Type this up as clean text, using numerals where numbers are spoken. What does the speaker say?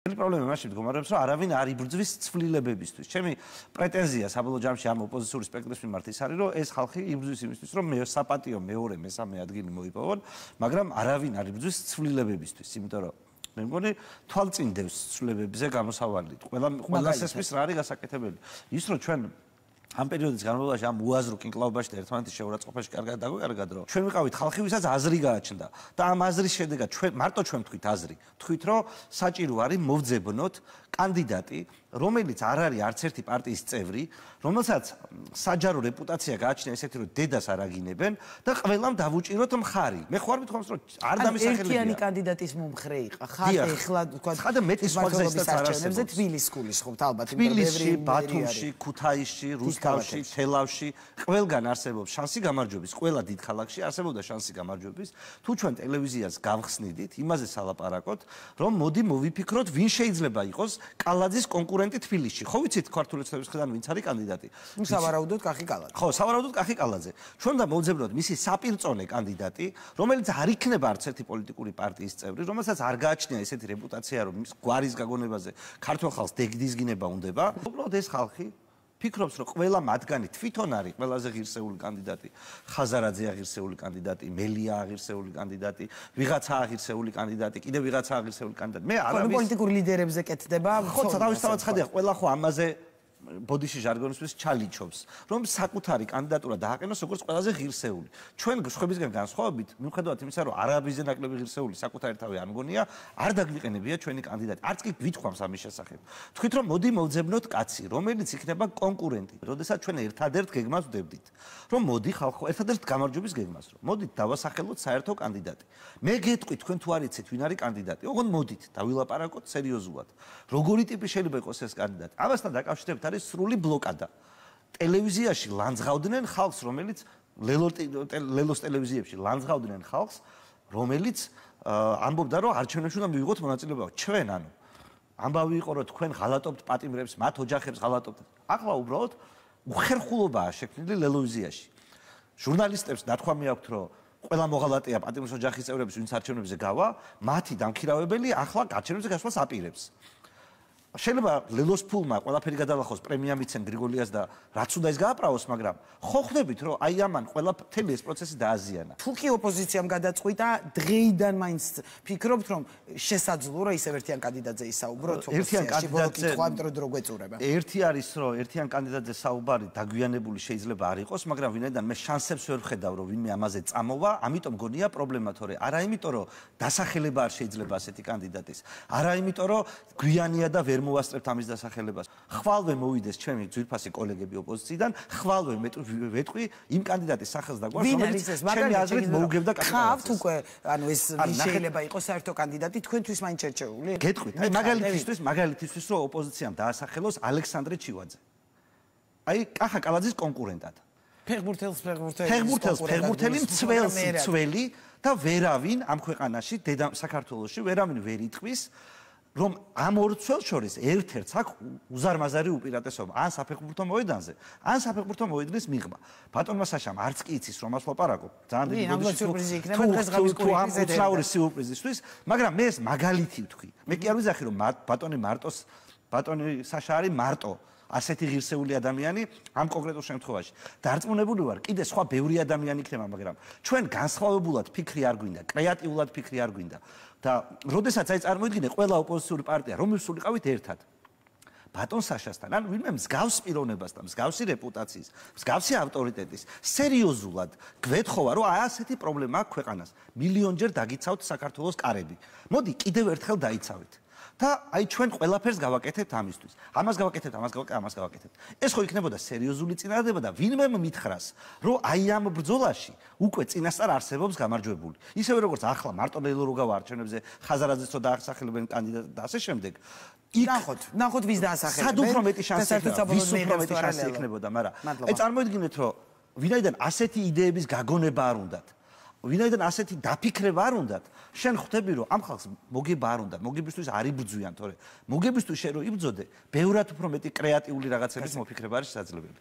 პრობლემა მაშინ მდგომარეობს, რომ არავინ არ იბრძვის ცვლილებებისთვის. ჩემი პრეტენზია საბოლოო ჯამში ამ ოპოზიციური სპექტრის მიმართ ის არის, რომ ეს ხალხი იბრძვის იმისთვის, რომ საპატიო მეორე, მესამე ადგილი მოიპოვონ, მაგრამ არავინ არ იბრძვის ცვლილებებისთვის, იმიტომ რომ მე მგონი თვალწინდევს ცვლილებებზე გამოსავალი. ყველას ესმის რა არის გასაკეთებელი. ის რომ ჩვენ ამ პერიოდის განმავლობაში ამ უაზრო კინკლაობაში და ერთმანეთის შეურაცხყოფაში კარგად დაგვეკარგად, რომ ჩვენ ვიყავით ხალხი, ვისაც აზრი გააჩნდა და ამ აზრის შედეგად ჩვენ მარტო ჩვენ თქვით აზრი. თქვით, რომ საჭირო არის მოვძებნოთ კანდიდატი, რომელიც არ არის არც ერთი პარტიის წევრი, რომელსაც საჯარო რეპუტაცია გააჩნია ესეთი, რომ დედას არ აგინებენ და ყველამ დავუჭიროთ მხარი. მე ხო არ მithomს, რომ არ დამისახელებია. ერთიანი კანდიდატის მომხრე იყო. ხარ ეხლა თქვა ხადა მეტის ფაქტორების არჩევნებზე თბილისის გულის ხო ალბათ თბილისში, ბათუმში, ქუთაისში, რუსთავში, თელავში ყველგან არსებობს შანსი გამარჯვების. ყველა დიდ ქალაქში არსებობდა შანსი გამარჯვების. თუ ჩვენ ტელევიზიას გავხსნიდით, იმაზე სალაპარაკოთ, რომ მოდი მოვიფიქროთ, ვინ შეიძლება იყოს კალაძის კონკურენტი თბილისში. ხო ვიცით ქართული ცნობის მხრიდან ვინც არის კანდიდატი? სავარაუდოდ კახი კალაძე. ხო, სავარაუდოდ კახი კალაძე. ჩვენ უნდა მოვძებნოთ მისი საპირწონე კანდიდატი, რომელიც არ იქნება არც ერთი პოლიტიკური პარტიის წევრი, რომელსაც არ გააჩნია ესეთი რეპუტაცია, რომ მის გვარის გაგონებაზე ქართულ ხალხს დეგდიზგინება უნდება. უბრალოდ ეს ხალხი ფიქრობს, რომ ყველა მათგანი თვითონ არის ყველაზე ღირსეული კანდიდატი, ხაზარაძე აღირსეული კანდიდატი, მელია აღირსეული კანდიდატი, ვიღაცა აღირსეული კანდიდატი, კიდევ ვიღაცა აღირსეული კანდიდატი. მე არავის პოლიტიკური ლიდერებზე კეთდება. ხო, თავისთავად ხედავ, ყველა ხო ამაზე ბოდიში ჟარგონისთვის ჩალიჩობს, რომ საკუთარი კანდიდატურა დააყენოს როგორც ყველაზე ღირსეული. ჩვენ სხვებისგან განსხვავებით, მიუხედავად იმისა, რომ არაბიზე ნაკლები ღირსეული საკუთარი თავი არ მგონია, არ დაგვიყენებია ჩვენი კანდიდატი. არც კი გვითხოვს ამის შესახებ. თქვით, რომ მოდი მოვძებნოთ კაცი, რომელიც იქნება კონკურენტი. როდესაც ჩვენ ერთადერთ გეგმას ვდებდით, რომ მოდი ხალხო, ერთადერთ გამარჯვების გეგმას, რომ მოდით დავასახელოთ საერთო კანდიდატი. მე გეტყვით, თქვენ თუ არ იცით, ვინ არის კანდიდატი, ოღონდ მოდით, დავილაპარაკოთ სერიოზულად. როგორი ტიპი შეიძლება იყოს ეს კანდიდატი? ამასთან დაკავშირებით არის სრული ბლოკადა. ტელევიზიაში ლანძღავდნენ ხალხს, რომელიც ლელოს ტელევიზიებში ლანძღავდნენ ხალხს, რომელიც ამბობდა, რომ არჩევნებში უნდა მივიღოთ მონაწილეობა. ჩვენ ანუ ამბავი იყო, რომ თქვენ ღალატობთ პატიმრებს, მათ ოჯახებს ღალატობთ. ახლა უბრალოდ უხერხულობაა შექმნილი ლელოვიზიაში. ჟურნალისტებს ნათქვამი აქვთ, რომ ყველა მოღალატეა პატიმრის ოჯახის წევრების, ვინც არჩევნებზე გავა, მათი დამქირავებელი ახლა არჩევნებზე გასვლას აპირებს. შეიძლება ლელოს ფულმა ყველაფერი გადალახოს, პრემია მიცენ გრიგოლიას და რაც უნდა ის გააправოს, მაგრამ ხო ხვდებით, რომ აი ამან ყველაფერი ეს პროცესი დააზიანა. თუ კი ოპოზიციამ გადაწყვიტა, დღეიდან მაინც ფიქრობთ, რომ შესაძლოა რომ ისევ ერთიან კანდიდატზე ისაუბროთ ოპოზიციაში, ბოლო კითხვა, იმიტომ რომ გვეწურება. ერთი არის, რომ ერთიან კანდიდატზე საუბარი დაგვიანებული შეიძლება არ იყოს, მაგრამ ვინაიდან მე შანსებს ვერ ვხედავ, რომ ვინმე ამაზე წამოვა, ამიტომ გონია პრობლემა, თორე არა იმიტომ, რომ დასახელება არ შეიძლება ასეთი კანდიდატის, არა იმიტომ, რომ გვიანია და ვერ მოვასწრებთ ამის დასახელებას. ხვალვე მოვიდეს ჩემი ძვირფასი კოლეგები ოპოზიციიდან, ხვალვე ვეტყვი იმ კანდიდატის სახელს და გვარს, რომელიც ჩემი აზრით მოუგებდა კანდიდატს. ხავთ უკვე, ანუ ეს შეიძლება იყოს საერთო კანდიდატი თქვენთვის მაინც შერჩეული? გეტყვით, აი მაგალითისთვის რომ ოპოზიციამ დაასახელოს ალექსანდრე ჩივაძე. აი კახა კალაძის კონკურენტად. ფეხბურთელი მცველი და ვერავინ ამ ქვეყანაში, საქართველოში ვერავინ ვერ იტყვის, რომ ამ ორ ცველს შორის ერთ-ერთს აქვს უზარმაზარი უპირატესობა, ან საფეხბურთო მოედანზე, ან საფეხბურთო მოედნის მიღმა. ბატონმა საშამ არც კი იცის რომ მას ლაპარაკობ. ძალიან დიდი სიურპრიზი იქნება დღესდღეობის სიურპრიზისთვის, მაგრამ მე ეს მაგალითი ვთქვი. მე კი არ ვიზახი რომ ბატონი საშა არის მარტო ასეთი ღირსეული ადამიანი ამ კონკრეტულ შემთხვევაში. დარწმუნებული ვარ, კიდე სხვა ბევრი ადამიანი იქნება, მაგრამ ჩვენ განსხვავებულად ფიქრი არ გვინდა, კრეატიულად ფიქრი არ გვინდა. და როდესაც აი წარმოიდგინე ყველა ოპოზიციური პარტია, რომელიც სულიყავით ერთად. ბატონ საშასთან, ან ვინმე მსგავს პიროვნებასთან, მსგავსი რეპუტაციის, მსგავსი ავტორიტეტის, სერიოზულად გვეთხოვა, რომ აი ასეთი პრობლემა აქვს ქვეყანას. მილიონჯერ დაგიცავთ საქართველოს კარები. მოდი კიდევ ერთხელ დაიცავით. და აი ჩვენ ყველაფერს გავაკეთებთ ამისთვის. ამას გავაკეთებთ. ეს ხო იქნებოდა სერიოზული წინადადება და ვინმე მითხრას, რომ აი ამ ბრძოლაში უკვე წინასწარ არსებობს გამარჯვებული. ისევე როგორც ახლა მარტო ლელო რო გავა არჩევნებზე, ხაზარაძეს რო დაასახელებენ კანდიდატად და ასე შემდეგ. ნახოთ ვის დაასახელებენ. სად უფრო მეტი შანსი იქნებოდა, მაგრამ აი წარმოიდგინეთ, რომ ვინაიდან ასეთი იდეების გაგონება არ უნდათ. ვინაიდან ასეთი დაფიქრება არ უნდათ, შენ ხვდები რომ ამ ხალხს მოგება არ უნდა, მოგებისთვის არ იბრძვიან, თორე მოგებისთვის შენ რო იბრძოდე, ბევრად უფრო მეტი კრეატიული რაღაცების მოფიქრება არის შესაძლებელი.